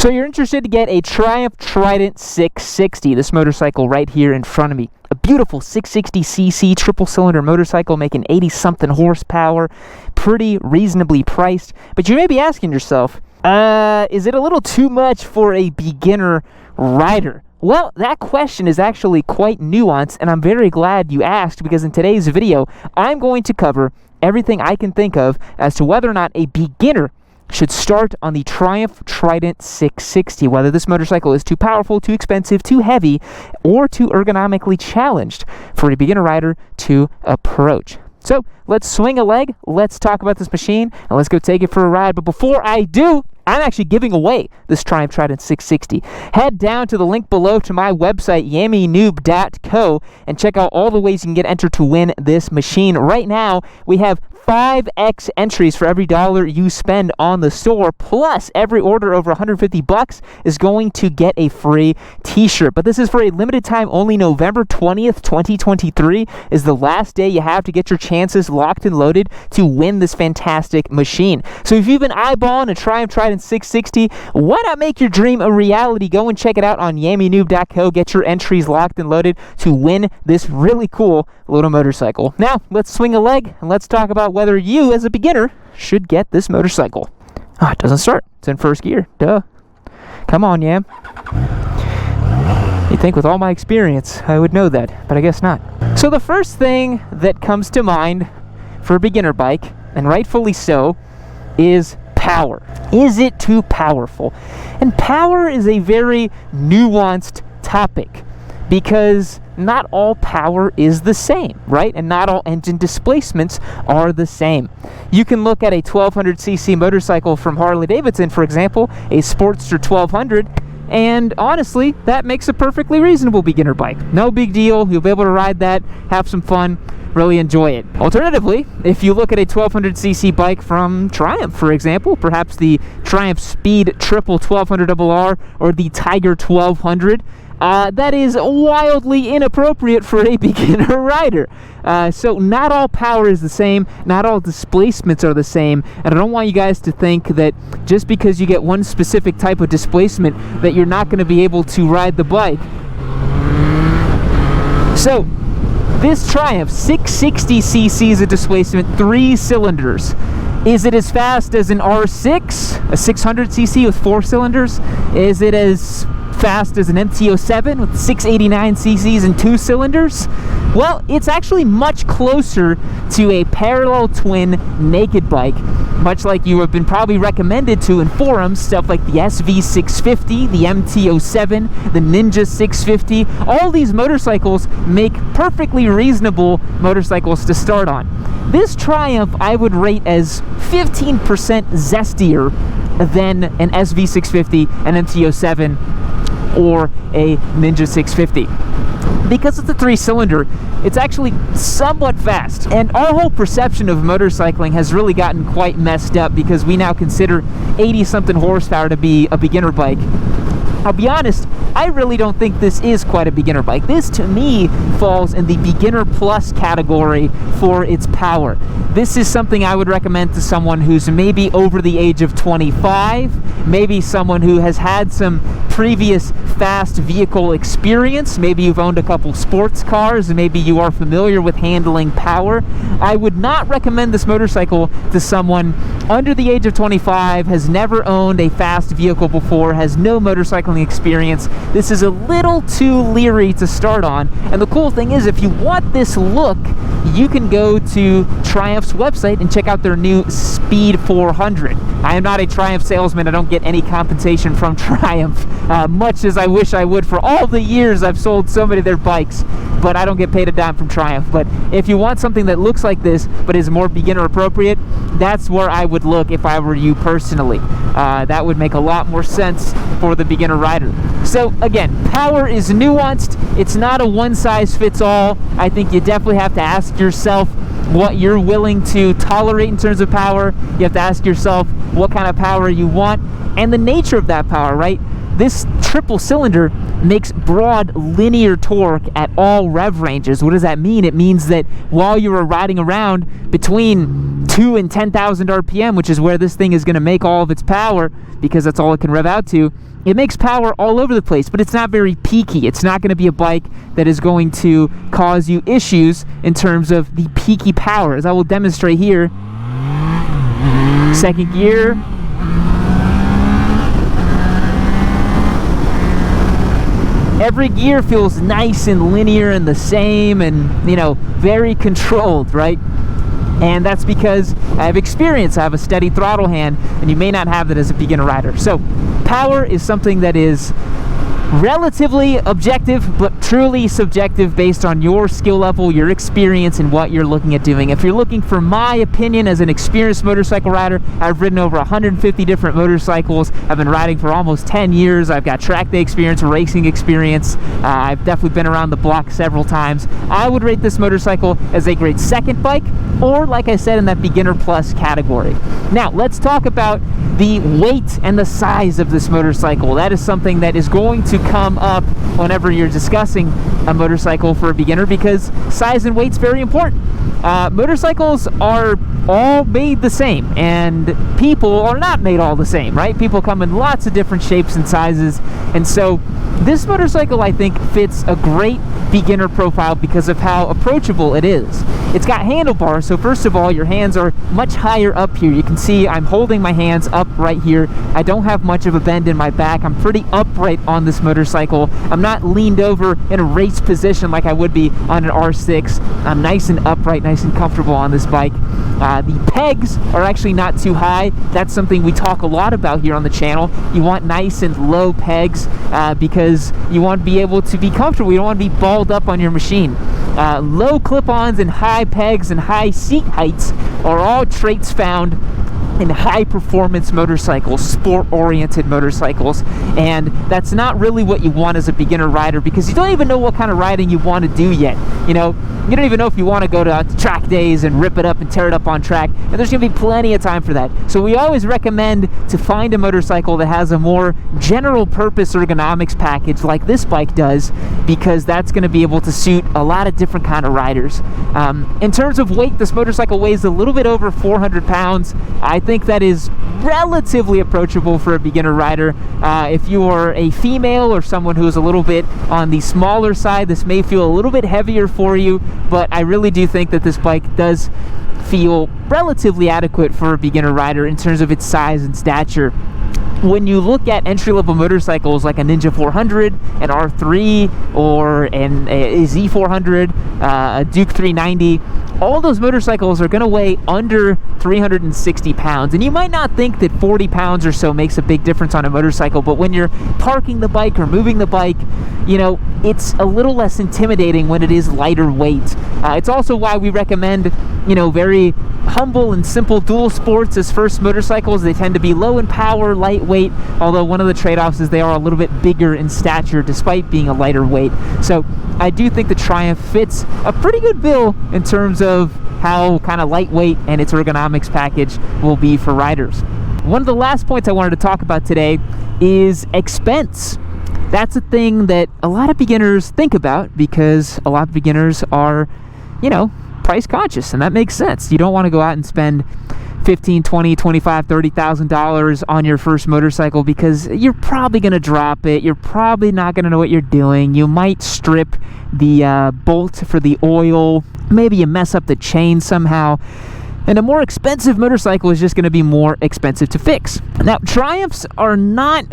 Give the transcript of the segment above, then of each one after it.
So you're interested to get a Triumph Trident 660, this motorcycle right here in front of me. A beautiful 660cc triple cylinder motorcycle making 80-something horsepower, pretty reasonably priced. But you may be asking yourself, is it a little too much for a beginner rider? Well, that question is actually quite nuanced, and I'm very glad you asked, because in today's video, I'm going to cover everything I can think of as to whether or not a beginner should start on the Triumph Trident 660, whether this motorcycle is too powerful, too expensive, too heavy, or too ergonomically challenged for a beginner rider to approach. So let's swing a leg, let's talk about this machine, and let's go take it for a ride. But before I do, I'm actually giving away this Triumph Trident 660. Head down to the link below to my website, yammynoob.co, and check out all the ways you can get entered to win this machine. Right now, we have 5x entries for every dollar you spend on the store, plus every order over $150 is going to get a free t-shirt. But this is for a limited time only. November 20th, 2023 is the last day you have to get your chances locked and loaded to win this fantastic machine. So if you've been eyeballing a Triumph Trident 660, why not make your dream a reality? Go and check it out on yammynoob.co. Get your entries locked and loaded to win this really cool little motorcycle. Now, let's swing a leg and let's talk about whether you, as a beginner, should get this motorcycle. It doesn't start. It's in first gear. Duh. Come on, Yam. You'd think with all my experience, I would know that, but I guess not. So the first thing that comes to mind for a beginner bike, and rightfully so, is power. Is it too powerful? And power is a very nuanced topic, because not all power is the same, right? And not all engine displacements are the same. You can look at a 1200cc motorcycle from Harley-Davidson, for example, a Sportster 1200, and honestly, that makes a perfectly reasonable beginner bike. No big deal. You'll be able to ride that, have some fun, really enjoy it. Alternatively, if you look at a 1200cc bike from Triumph, for example, perhaps the Triumph Speed Triple 1200RR or the Tiger 1200, that is wildly inappropriate for a beginner rider. So not all power is the same, not all displacements are the same, and I don't want you guys to think that just because you get one specific type of displacement that you're not going to be able to ride the bike. So this Triumph 660cc's of displacement, 3 cylinders. Is it as fast as an R6, a 600cc with 4 cylinders? Is it as fast as an MT-07 with 689 cc's and 2 cylinders? Well, it's actually much closer to a parallel twin naked bike, much like you have been probably recommended to in forums, stuff like the SV650, the MT-07, the Ninja 650. All these motorcycles make perfectly reasonable motorcycles to start on. This Triumph I would rate as 15% zestier than an SV650, an MT-07, or a Ninja 650. Because it's a 3-cylinder, it's actually somewhat fast. And our whole perception of motorcycling has really gotten quite messed up because we now consider 80-something horsepower to be a beginner bike. I'll be honest, I really don't think this is quite a beginner bike. This, to me, falls in the beginner plus category for its power. This is something I would recommend to someone who's maybe over the age of 25, maybe someone who has had some previous fast vehicle experience. Maybe you've owned a couple sports cars, and maybe you are familiar with handling power. I would not recommend this motorcycle to someone under the age of 25, has never owned a fast vehicle before, has no motorcycling experience. This is a little too leery to start on. And the cool thing is, if you want this look, you can go to Triumph's website and check out their new Speed 400. I am not a Triumph salesman. I don't get any compensation from Triumph, much as I wish I would for all the years I've sold so many of their bikes, but I don't get paid a dime from Triumph. But if you want something that looks like this but is more beginner appropriate, that's where I would look if I were you personally. That would make a lot more sense for the beginner rider. So again, power is nuanced. It's not a one-size-fits-all. I think you definitely have to ask yourself what you're willing to tolerate in terms of power. You have to ask yourself what kind of power you want and the nature of that power, right? This triple cylinder makes broad linear torque at all rev ranges. What does that mean? It means that while you are riding around between 2 and 10,000 RPM, which is where this thing is going to make all of its power, because that's all it can rev out to, it makes power all over the place, but it's not very peaky. It's not going to be a bike that is going to cause you issues in terms of the peaky power, as I will demonstrate here. Second gear. Every gear feels nice and linear and the same and, you know, very controlled, right? And that's because I have experience. I have a steady throttle hand, and you may not have that as a beginner rider. So power is something that is relatively objective, but truly subjective based on your skill level, your experience, and what you're looking at doing. If you're looking for my opinion as an experienced motorcycle rider, I've ridden over 150 different motorcycles. I've been riding for almost 10 years. I've got track day experience, racing experience. I've definitely been around the block several times. I would rate this motorcycle as a great second bike, or like I said, in that beginner plus category. Now, let's talk about the weight and the size of this motorcycle. That is something that is going to come up whenever you're discussing a motorcycle for a beginner, because size and weight's very important. Motorcycles are all made the same, and people are not made all the same, right? People come in lots of different shapes and sizes, and so this motorcycle, I think, fits a great beginner profile because of how approachable it is. It's got handlebars, so first of all, your hands are much higher up here. You can see I'm holding my hands up right here. I don't have much of a bend in my back. I'm pretty upright on this motorcycle. I'm not leaned over in a race position like I would be on an R6. I'm nice and upright, nice and comfortable on this bike. The pegs are actually not too high. That's something we talk a lot about here on the channel. You want nice and low pegs because you want to be able to be comfortable. You don't want to be balled up on your machine. Low clip-ons and high pegs and high seat heights are all traits found in high-performance motorcycles, sport-oriented motorcycles, and that's not really what you want as a beginner rider, because you don't even know what kind of riding you want to do yet. You know, you don't even know if you want to go to track days and rip it up and tear it up on track, and there's going to be plenty of time for that. So we always recommend to find a motorcycle that has a more general-purpose ergonomics package like this bike does, because that's going to be able to suit a lot of different kind of riders. In terms of weight, this motorcycle weighs a little bit over 400 pounds. I think that is relatively approachable for a beginner rider. If you are a female or someone who is a little bit on the smaller side, this may feel a little bit heavier for you, but I really do think that this bike does feel relatively adequate for a beginner rider in terms of its size and stature. When you look at entry-level motorcycles like a Ninja 400, an R3, or a Z400, a Duke 390, all those motorcycles are going to weigh under 360 pounds. And you might not think that 40 pounds or so makes a big difference on a motorcycle, but when you're parking the bike or moving the bike, you know, it's a little less intimidating when it is lighter weight. It's also why we recommend, you know, very humble and simple dual sports as first motorcycles. They tend to be low in power, lightweight, although one of the trade-offs is they are a little bit bigger in stature despite being a lighter weight. So I do think the Triumph fits a pretty good bill in terms of how kind of lightweight and its ergonomics package will be for riders. One of the last points I wanted to talk about today is expense. That's a thing that a lot of beginners think about, because a lot of beginners are, you know, price conscious, and that makes sense. You don't want to go out and spend $15,000, $20,000, $25,000, $30,000 on your first motorcycle, because you're probably going to drop it. You're probably not going to know what you're doing. You might strip the bolt for the oil. Maybe you mess up the chain somehow. And a more expensive motorcycle is just going to be more expensive to fix. Now, Triumphs are not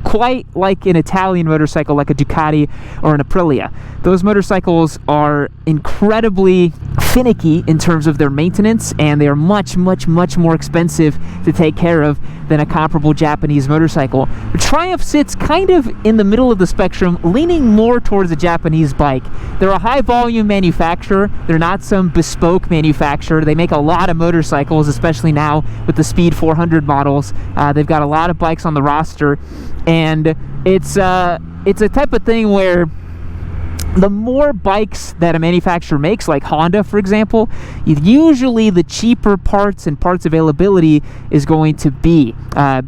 quite like an Italian motorcycle like a Ducati or an Aprilia. Those motorcycles are incredibly finicky in terms of their maintenance, and they are much, much, much more expensive to take care of than a comparable Japanese motorcycle. The Triumph sits kind of in the middle of the spectrum, leaning more towards a Japanese bike. They're a high-volume manufacturer. They're not some bespoke manufacturer. They make a lot of motorcycles, especially now with the Speed 400 models. They've got a lot of bikes on the roster, and it's a type of thing where the more bikes that a manufacturer makes, like Honda, for example, usually the cheaper parts and parts availability is going to be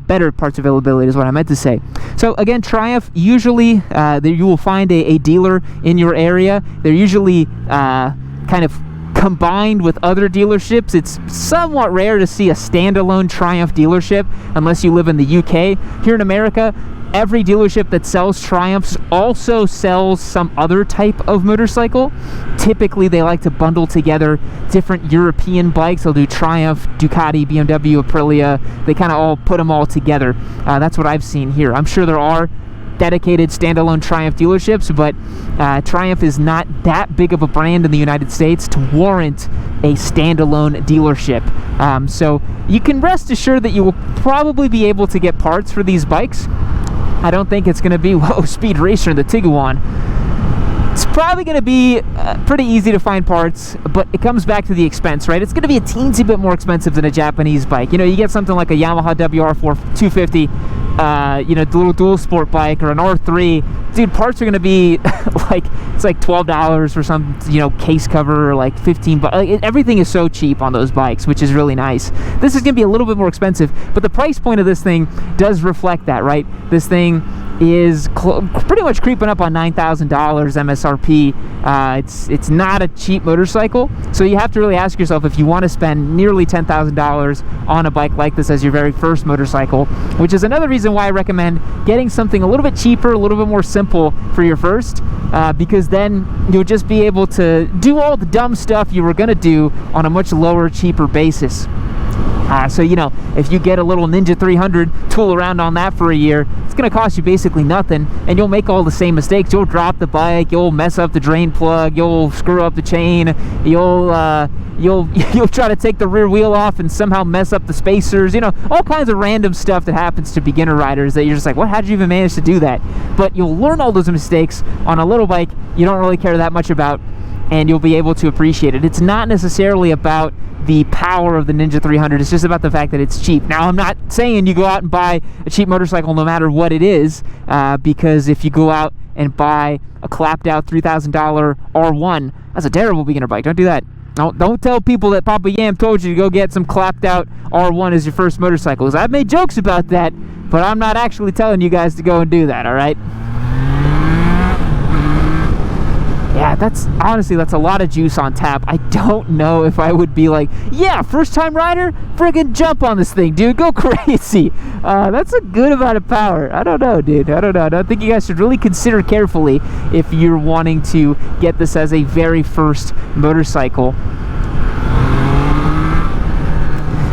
better parts availability is what I meant to say. So again, Triumph, usually you will find a dealer in your area. They're usually kind of combined with other dealerships. It's somewhat rare to see a standalone Triumph dealership unless you live in the UK. Here in America, every dealership that sells Triumphs also sells some other type of motorcycle. Typically, they like to bundle together different European bikes. They'll do Triumph, Ducati, BMW, Aprilia. They kind of all put them all together. That's what I've seen here. I'm sure there are dedicated standalone Triumph dealerships, but Triumph is not that big of a brand in the United States to warrant a standalone dealership. So you can rest assured that you will probably be able to get parts for these bikes. I don't think it's going to be, whoa, Speed Racer in the Tiguan. It's probably going to be pretty easy to find parts, but it comes back to the expense, right? It's going to be a teensy bit more expensive than a Japanese bike. You know, you get something like a Yamaha WR4 250, you know, little dual sport bike, or an R3. Dude, parts are going to be like, it's like $12 for some, you know, case cover, or like $15. Everything is so cheap on those bikes, which is really nice. This is going to be a little bit more expensive, but the price point of this thing does reflect that, right? This thing is pretty much creeping up on $9,000 MSRP. It's not a cheap motorcycle, so you have to really ask yourself if you want to spend nearly $10,000 on a bike like this as your very first motorcycle, which is another reason why I recommend getting something a little bit cheaper, a little bit more simple for your first, because then you'll just be able to do all the dumb stuff you were going to do on a much lower, cheaper basis. So, you know, if you get a little Ninja 300, tool around on that for a year, it's going to cost you basically nothing, and you'll make all the same mistakes. You'll drop the bike, you'll mess up the drain plug, you'll screw up the chain, you'll try to take the rear wheel off and somehow mess up the spacers, you know, all kinds of random stuff that happens to beginner riders that you're just like, what, how did you even manage to do that? But you'll learn all those mistakes on a little bike you don't really care that much about, and you'll be able to appreciate it. It's not necessarily about the power of the Ninja 300, it's just about the fact that it's cheap. Now, I'm not saying you go out and buy a cheap motorcycle no matter what it is, because if you go out and buy a clapped out $3,000 R1, that's a terrible beginner bike. Don't do that. Don't tell people that Papa Yam told you to go get some clapped out R1 as your first motorcycle. I've made jokes about that, but I'm not actually telling you guys to go and do that, all right? Yeah, that's a lot of juice on tap. I don't know if I would be like, yeah, first time rider, friggin' jump on this thing, dude, go crazy. That's a good amount of power. I don't know, dude. I don't know. I think you guys should really consider carefully if you're wanting to get this as a very first motorcycle.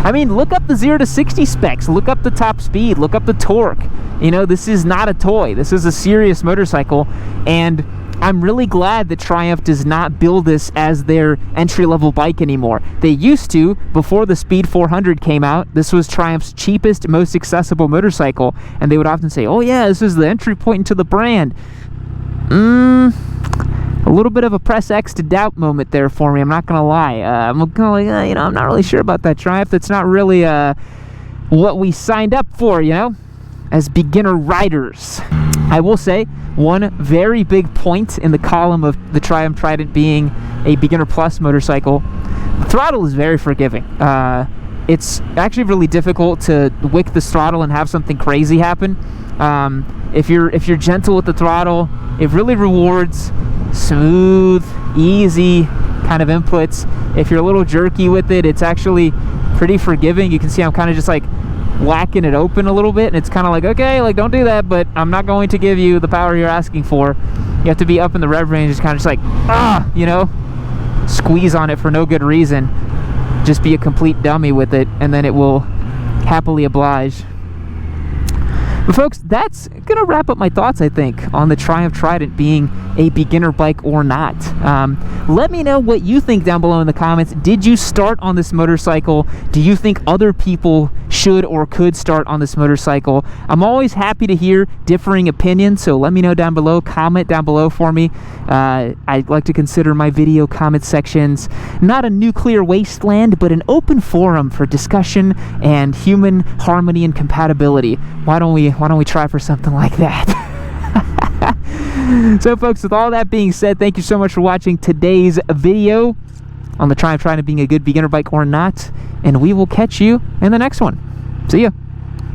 I mean, look up the 0 to 60 specs, look up the top speed, look up the torque. You know, this is not a toy. This is a serious motorcycle, and I'm really glad that Triumph does not build this as their entry-level bike anymore. They used to, before the Speed 400 came out. This was Triumph's cheapest, most accessible motorcycle, and they would often say, oh yeah, this is the entry point into the brand. A little bit of a press X to doubt moment there for me, I'm not gonna lie. I'm kind of like, you know, I'm not really sure about that Triumph. That's not really what we signed up for, you know, as beginner riders. I will say, one very big point in the column of the Triumph Trident being a beginner plus motorcycle, the throttle is very forgiving. It's actually really difficult to wick the throttle and have something crazy happen. If you're gentle with the throttle, it really rewards smooth, easy kind of inputs. If you're a little jerky with it, it's actually pretty forgiving. You can see I'm kind of just like whacking it open a little bit, and it's kind of like, okay, like, don't do that, but I'm not going to give you the power you're asking for. You have to be up in the rev range, just kind of just like, you know, squeeze on it for no good reason. Just be a complete dummy with it, and then it will happily oblige. But folks, that's gonna wrap up my thoughts, I think, on the Triumph Trident being a beginner bike or not. Let me know what you think down below in the comments. Did you start on this motorcycle? Do you think other people should or could start on this motorcycle? I'm always happy to hear differing opinions, so let me know down below. Comment down below for me. I'd like to consider my video comment sections not a nuclear wasteland, but an open forum for discussion and human harmony and compatibility. Why don't we try for something like that? So folks, with all that being said, thank you so much for watching today's video on the Triumph Trident being a good beginner bike or not, and we will catch you in the next one. See ya.